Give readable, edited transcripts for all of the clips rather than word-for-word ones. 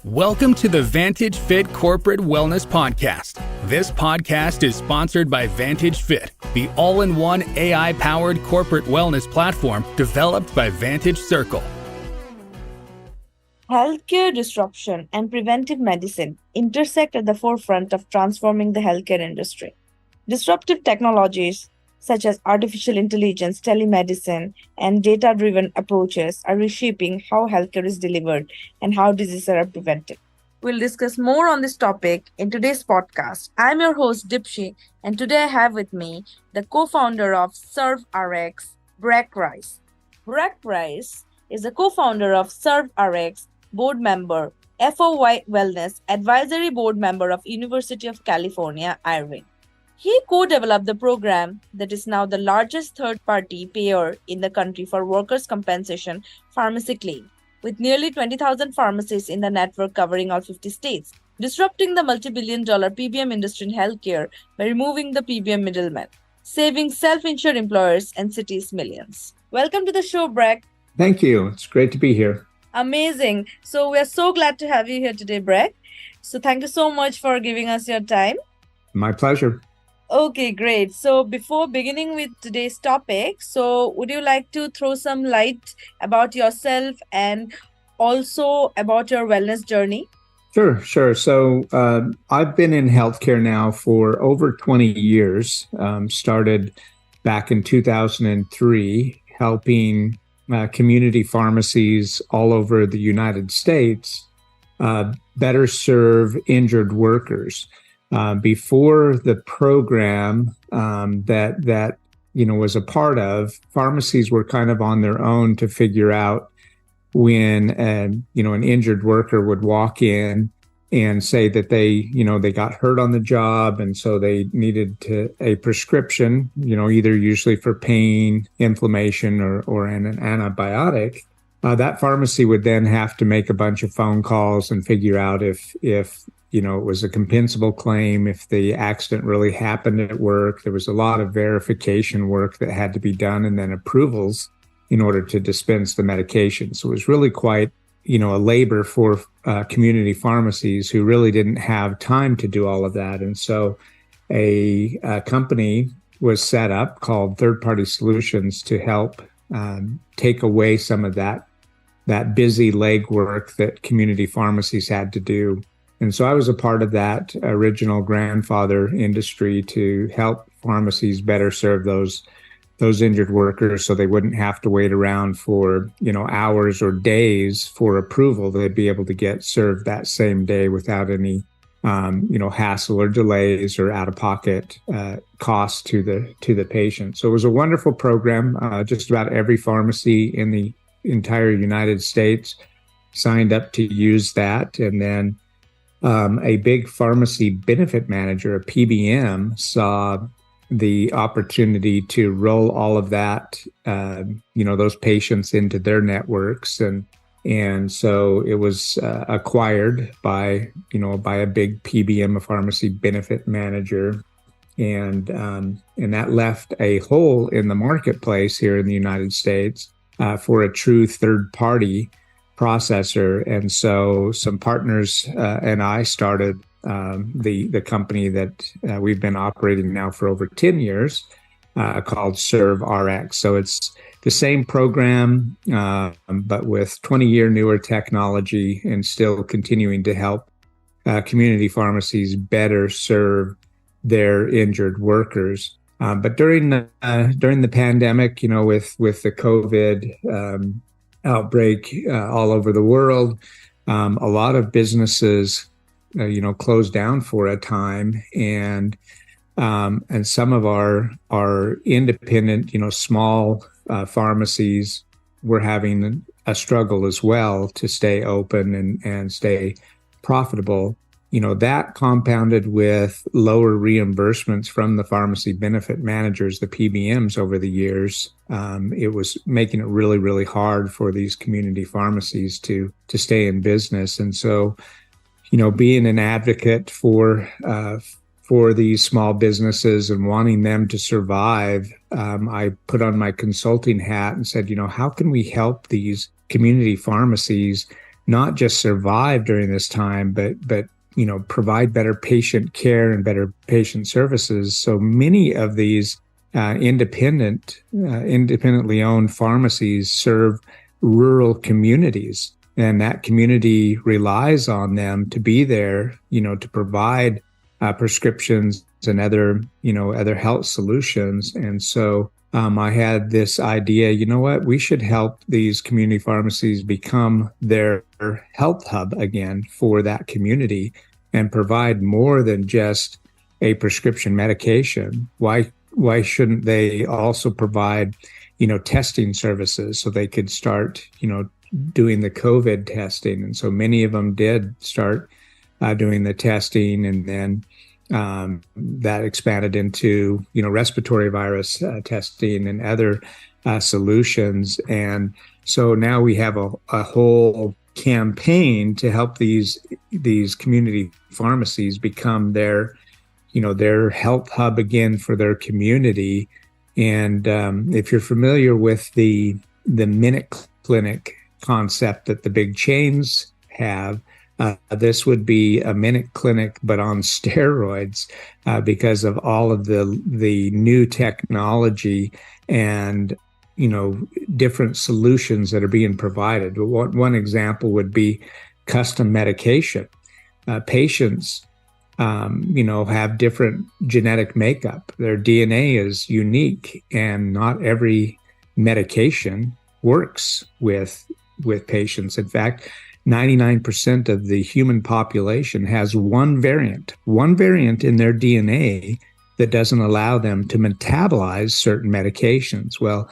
Welcome to the Vantage Fit Corporate Wellness Podcast. This podcast is sponsored by Vantage Fit, the all-in-one AI-powered corporate wellness platform developed by Vantage Circle. Healthcare disruption and preventive medicine intersect at the forefront of transforming the healthcare industry. Disruptive technologies such as artificial intelligence, telemedicine, and data-driven approaches are reshaping how healthcare is delivered and how diseases are prevented. We'll discuss more on this topic in today's podcast. I'm your host, Dipshi, and today I have with me the co-founder of ServeRx, Breck L. Breck L is a co-founder of ServeRx, board member, FOY Wellness, advisory board member of University of California, Irvine. He co-developed the program that is now the largest third-party payer in the country for workers' compensation pharmacy claim, with nearly 20,000 pharmacies in the network covering all 50 states, disrupting the multi-billion-dollar PBM industry in healthcare by removing the PBM middleman, saving self-insured employers and cities millions. Welcome to the show, Breck. Thank you. It's great to be here. Amazing. So we are so glad to have you here today, Breck. So thank you so much for giving us your time. My pleasure. Okay, great. So before beginning with today's topic, so would you like to throw some light about yourself and also about your wellness journey? Sure. So I've been in healthcare now for over 20 years. Started back in 2003, helping community pharmacies all over the United States better serve injured workers. Before the program that was a part of, pharmacies were kind of on their own to figure out when an injured worker would walk in and say that they got hurt on the job, and so they needed a prescription, either usually for pain, inflammation, or an antibiotic. That pharmacy would then have to make a bunch of phone calls and figure out if it was a compensable claim, if the accident really happened at work. There was a lot of verification work that had to be done, and then approvals in order to dispense the medication. So it was really quite, a labor for community pharmacies who really didn't have time to do all of that. And so a company was set up called Third Party Solutions to help take away some of that busy legwork that community pharmacies had to do. And so I was a part of that original grandfather industry to help pharmacies better serve those injured workers so they wouldn't have to wait around for, hours or days for approval. They'd be able to get served that same day without any, hassle or delays or out-of-pocket costs to the patient. So it was a wonderful program. Just about every pharmacy in the entire United States signed up to use that. And then a big pharmacy benefit manager, a PBM, saw the opportunity to roll all of that, those patients into their networks. And so it was acquired by a big PBM, a pharmacy benefit manager. And that left a hole in the marketplace here in the United States for a true third party processor. And so some partners and I started the company that we've been operating now for over 10 years called ServeRx. So it's the same program, but with 20-year newer technology and still continuing to help community pharmacies better serve their injured workers. But during the pandemic, with the COVID outbreak all over the world, a lot of businesses closed down for a time, and some of our independent small pharmacies were having a struggle as well to stay open and stay profitable. That compounded with lower reimbursements from the pharmacy benefit managers, the PBMs, over the years. It was making it really, really hard for these community pharmacies to stay in business. And so, being an advocate for these small businesses and wanting them to survive, I put on my consulting hat and said, how can we help these community pharmacies not just survive during this time, but provide better patient care and better patient services. So many of these independently owned pharmacies serve rural communities, and that community relies on them to be there, to provide prescriptions and other health solutions. And so I had this idea, we should help these community pharmacies become their health hub again for that community and provide more than just a prescription medication. Why shouldn't they also provide, testing services so they could start, doing the COVID testing? And so many of them did start doing the testing, and then that expanded into, respiratory virus testing and other solutions. And so now we have a whole campaign to help these community pharmacies become their health hub again for their community. And if you're familiar with the minute clinic concept that the big chains have, this would be a minute clinic, but on steroids, because of all of the new technology and different solutions that are being provided. One example would be custom medication. Patients, have different genetic makeup. Their DNA is unique, and not every medication works with patients. In fact, 99% of the human population has one variant in their DNA that doesn't allow them to metabolize certain medications. Well,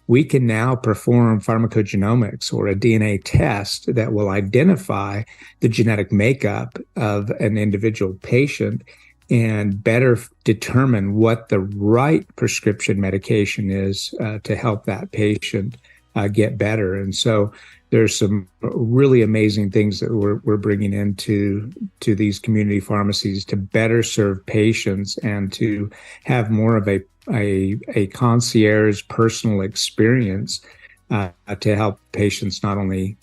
we can now perform pharmacogenomics, or a DNA test, that will identify the genetic makeup of an individual patient and better determine what the right prescription medication is to help that patient get better. And so there's some really amazing things that we're bringing into these community pharmacies to better serve patients and to have more of a concierge personal experience to help patients not only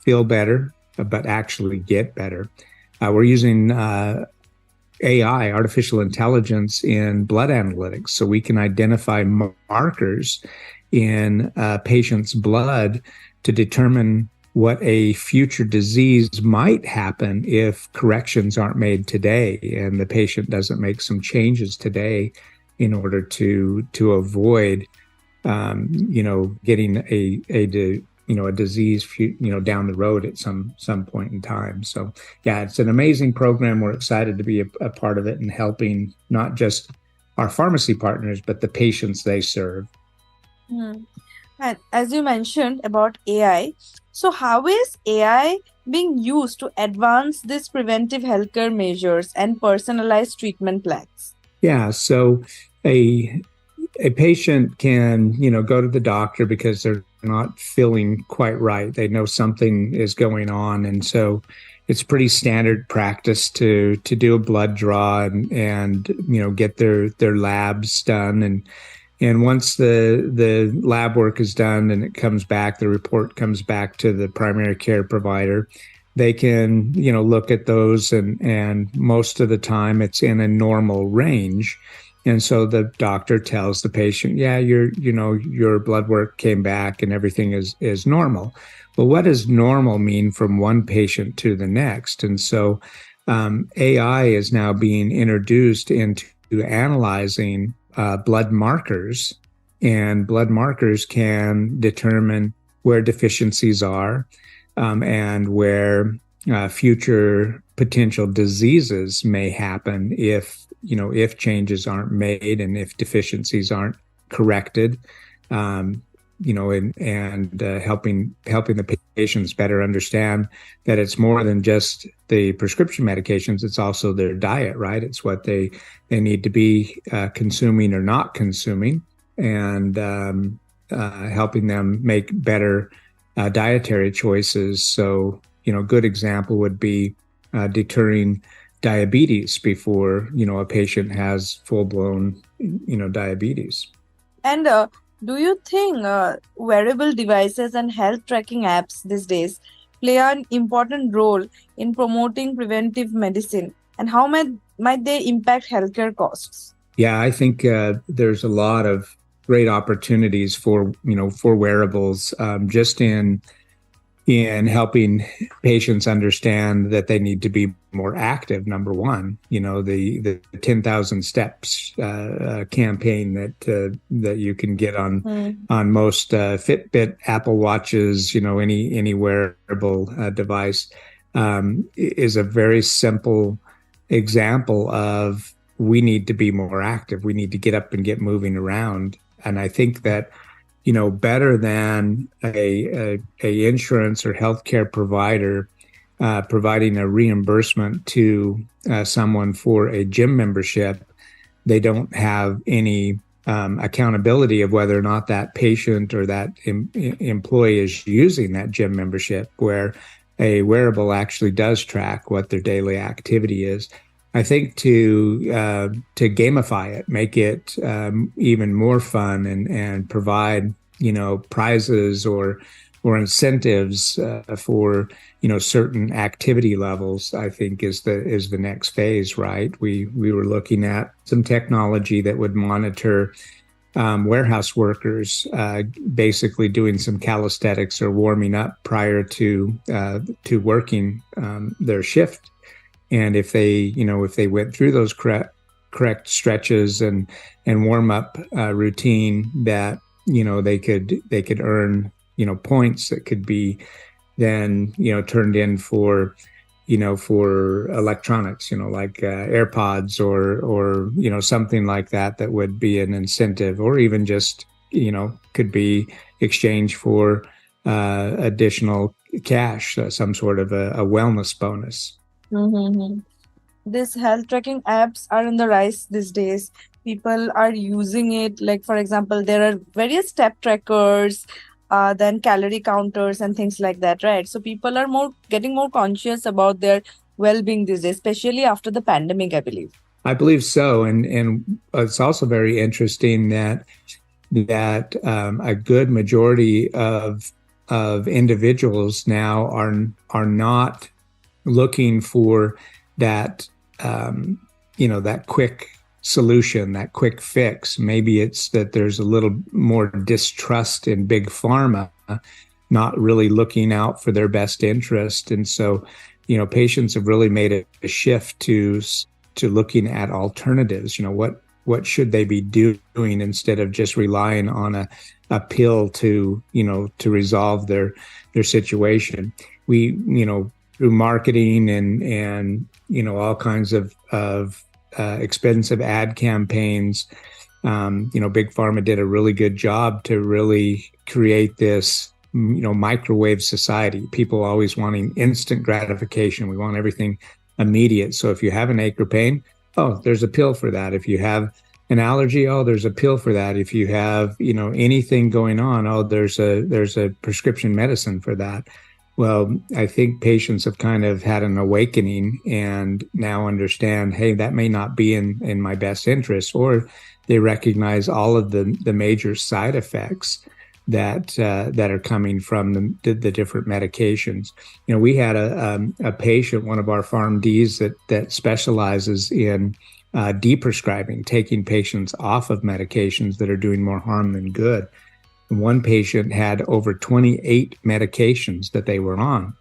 feel better but actually get better. We're using AI, artificial intelligence, in blood analytics, so we can identify markers in a patient's blood to determine what a future disease might happen if corrections aren't made today and the patient doesn't make some changes today in order to avoid, getting a disease, down the road at some point in time. So yeah, it's an amazing program. We're excited to be a part of it and helping not just our pharmacy partners, but the patients they serve. And as you mentioned about AI, so how is AI being used to advance these preventive healthcare measures and personalized treatment plans? Yeah, so a patient can, go to the doctor because they're not feeling quite right. They know something is going on, and so it's pretty standard practice to do a blood draw and get their labs done. And once the lab work is done and it comes back, the report comes back to the primary care provider, they can, look at those, and most of the time it's in a normal range. And so the doctor tells the patient, yeah, your blood work came back and everything is normal. But what does normal mean from one patient to the next? And so AI is now being introduced into analyzing blood markers, and blood markers can determine where deficiencies are and where future potential diseases may happen if changes aren't made and if deficiencies aren't corrected, and helping the patients better understand that it's more than just the prescription medications. It's also their diet, right? It's what they need to be consuming or not consuming, and helping them make better dietary choices. So, good example would be deterring diabetes before, a patient has full-blown, diabetes. And do you think wearable devices and health tracking apps these days play an important role in promoting preventive medicine, and how might they impact healthcare costs? Yeah, I think there's a lot of great opportunities for wearables, just in helping patients understand that they need to be more active. Number one, the 10,000 steps campaign that you can get on most Fitbit, Apple Watches, any wearable device, is a very simple example of we need to be more active. We need to get up and get moving around. And I think that better than a insurance or healthcare provider providing a reimbursement to someone for a gym membership, they don't have any accountability of whether or not that patient or that employee is using that gym membership, where a wearable actually does track what their daily activity is. I think to gamify it, make it even more fun, and provide prizes or incentives for certain activity levels, I think is the next phase. Right? We were looking at some technology that would monitor warehouse workers basically doing some calisthenics or warming up prior to working their shift. And if they went through those correct stretches and warm up routine, that they could earn points that could be then turned in for electronics, like AirPods or something like that would be an incentive, or even just could be exchanged for additional cash, some sort of a wellness bonus. Mm-hmm. These health tracking apps are on the rise these days. People are using it. Like, for example, there are various step trackers, then calorie counters and things like that, right? So people are getting more conscious about their well-being these days, especially after the pandemic, I believe. I believe so, and it's also very interesting that a good majority of individuals now are not looking for that that quick solution, that quick fix. Maybe it's that there's a little more distrust in big pharma, not really looking out for their best interest. And so, patients have really made a shift to looking at alternatives. What should they be doing instead of just relying on a pill to resolve their situation. We, through marketing and all kinds of expensive ad campaigns, Big Pharma did a really good job to really create this microwave society. People always wanting instant gratification. We want everything immediate. So if you have an ache or pain, there's a pill for that. If you have an allergy, there's a pill for that. If you have anything going on, there's a prescription medicine for that. Well, I think patients have kind of had an awakening and now understand, hey, that may not be in my best interest, or they recognize all of the major side effects that are coming from the different medications. We had a patient, one of our PharmDs that specializes in deprescribing, taking patients off of medications that are doing more harm than good. One patient had over 28 medications that they were on.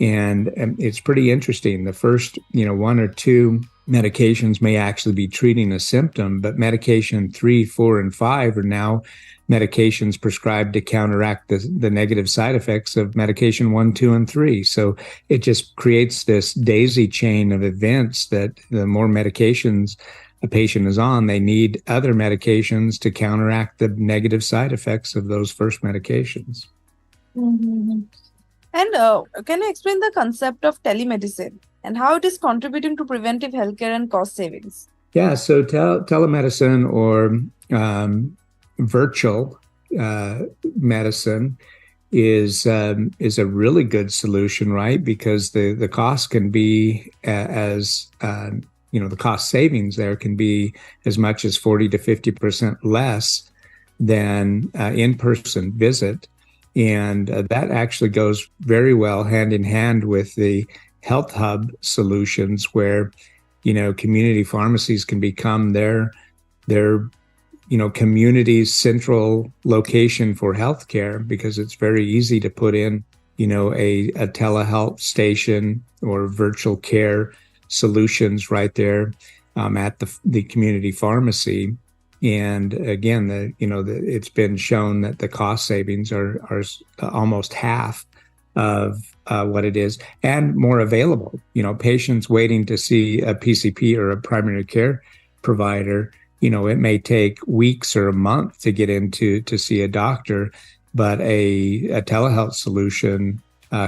And it's pretty interesting. The first, one or two medications may actually be treating a symptom, but medication 3, 4, and 5 are now medications prescribed to counteract the negative side effects of medication 1, 2, and 3. So it just creates this daisy chain of events that the more medications a patient is on, they need other medications to counteract the negative side effects of those first medications. Mm-hmm. And can you explain the concept of telemedicine and how it is contributing to preventive healthcare and cost savings? Yeah, so telemedicine or virtual medicine is a really good solution, right? Because the cost can be the cost savings there can be as much as 40 to 50% less than in-person visit. And that actually goes very well hand in hand with the health hub solutions where, community pharmacies can become their community's central location for healthcare, because it's very easy to put in, a telehealth station or virtual care solutions right there at the community pharmacy. And again, it's been shown that the cost savings are almost half of what it is, and more available. Patients waiting to see a PCP or a primary care provider, it may take weeks or a month to get into to see a doctor, but a telehealth solution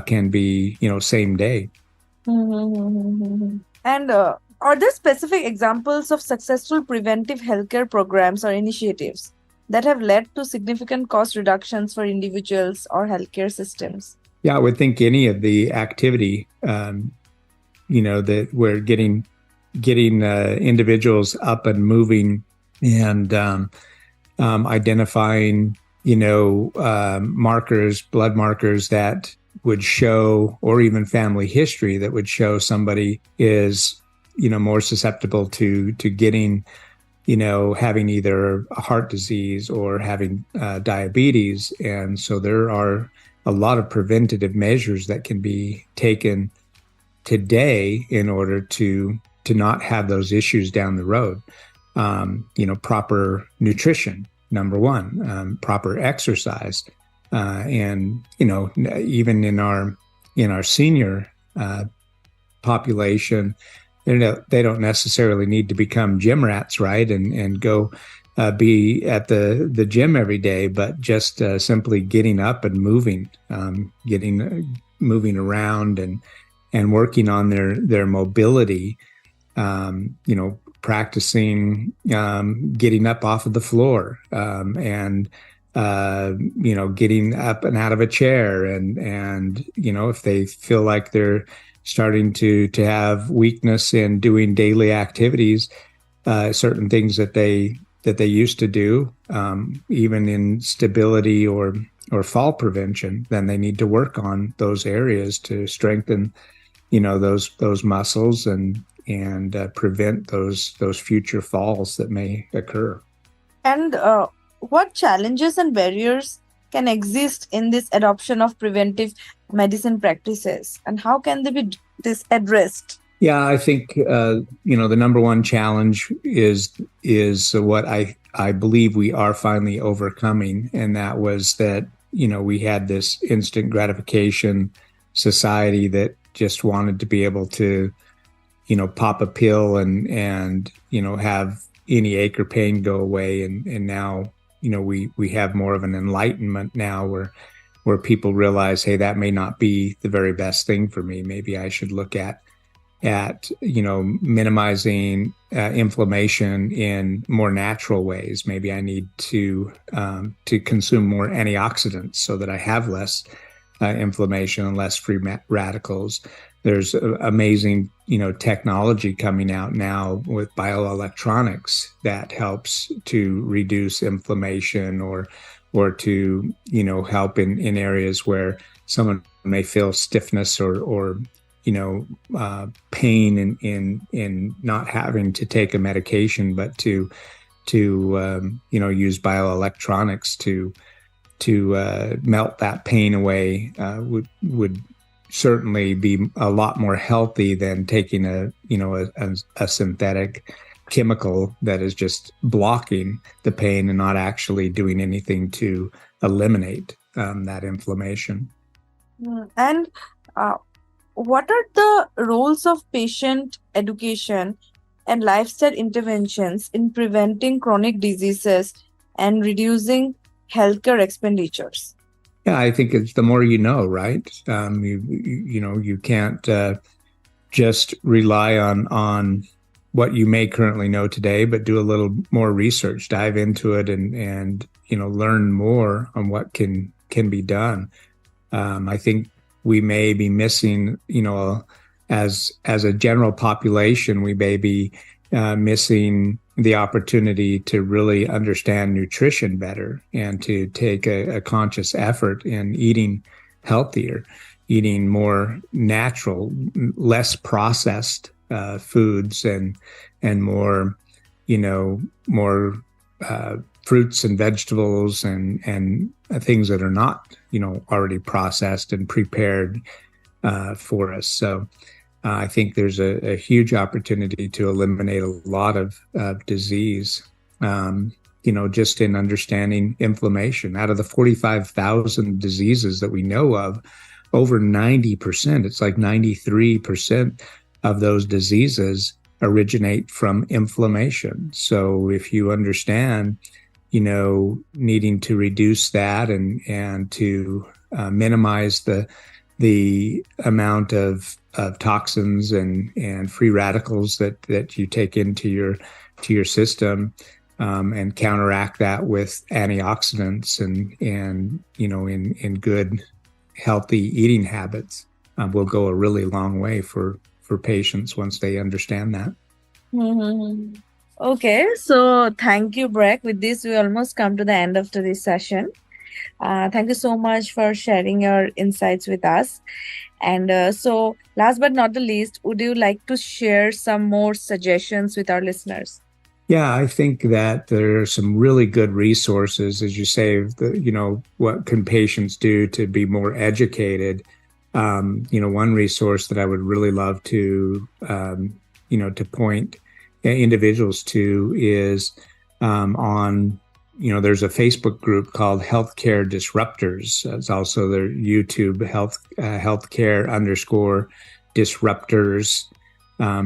can be, same day. And are there specific examples of successful preventive healthcare programs or initiatives that have led to significant cost reductions for individuals or healthcare systems? Yeah, I would think any of the activity, that we're getting individuals up and moving and identifying, blood markers that would show, or even family history that would show somebody is, more susceptible to getting, having either a heart disease or having diabetes. And so there are a lot of preventative measures that can be taken today in order to not have those issues down the road. Proper nutrition, number one, proper exercise, and even in our senior population, they don't necessarily need to become gym rats, right? And go be at the gym every day, but just simply getting up and moving, moving around and working on their mobility, practicing getting up off of the floor, and getting up and out of a chair, and if they feel like they're starting to have weakness in doing daily activities, certain things that they used to do, even in stability or fall prevention, then they need to work on those areas to strengthen, those muscles and prevent those future falls that may occur. And what challenges and barriers can exist in this adoption of preventive medicine practices, and how can they be addressed? Yeah, I think the number one challenge is what I believe we are finally overcoming, and that was that we had this instant gratification society that just wanted to be able to pop a pill and have any ache or pain go away, and now we have more of an enlightenment now where people realize, hey, that may not be the very best thing for me. Maybe I should look at minimizing inflammation in more natural ways. Maybe I need to consume more antioxidants so that I have less inflammation and less free radicals. There's amazing, technology coming out now with bioelectronics that helps to reduce inflammation or to, help in areas where someone may feel stiffness or pain in not having to take a medication, but to use bioelectronics to melt that pain away would certainly be a lot more healthy than taking a synthetic chemical that is just blocking the pain and not actually doing anything to eliminate that inflammation. And what are the roles of patient education and lifestyle interventions in preventing chronic diseases and reducing healthcare expenditures? Yeah, I think it's the more right? You can't just rely on what you may currently know today, but do a little more research, dive into it, and learn more on what can be done. I think we may be missing, as a general population, we may be missing the opportunity to really understand nutrition better and to take a conscious effort in eating healthier, eating more natural, less processed foods, and more, more fruits and vegetables and things that are not, already processed and prepared for us. So I think there's a huge opportunity to eliminate a lot of disease, just in understanding inflammation. Out of the 45,000 diseases that we know of, over 90%, it's like 93% of those diseases originate from inflammation. So if you understand, needing to reduce that and to minimize the amount of toxins and free radicals that you take into your system, and counteract that with antioxidants and in good healthy eating habits, will go a really long way for patients once they understand that. Mm-hmm. Okay, so thank you, Breck. With this, we almost come to the end of today's session. Thank you so much for sharing your insights with us. And so last but not the least, would you like to share some more suggestions with our listeners? Yeah, I think that there are some really good resources, as you say, what can patients do to be more educated. One resource that I would really love to, to point individuals to is there's a Facebook group called Healthcare Disruptors. It's also their YouTube healthcare _disruptors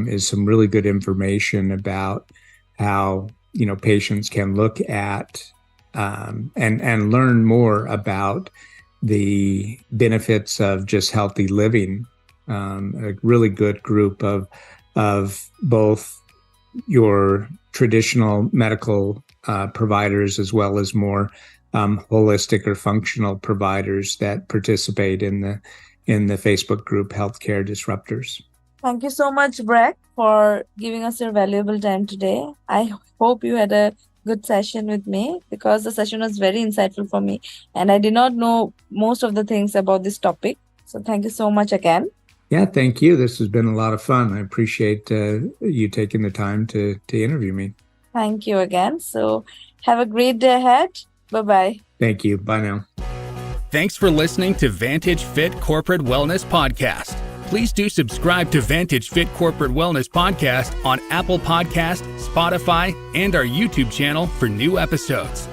is some really good information about how, patients can look at and learn more about the benefits of just healthy living. A really good group of both your traditional medical providers as well as more holistic or functional providers that participate in the Facebook group Healthcare Disruptors. Thank you so much, Breck, for giving us your valuable time today. I hope you had a good session with me, because the session was very insightful for me and I did not know most of the things about this topic. So thank you so much again. Yeah, thank you. This has been a lot of fun. I appreciate you taking the time to interview me. Thank you again. So have a great day ahead. Bye-bye. Thank you. Bye now. Thanks for listening to Vantage Fit Corporate Wellness Podcast. Please do subscribe to Vantage Fit Corporate Wellness Podcast on Apple Podcast, Spotify, and our YouTube channel for new episodes.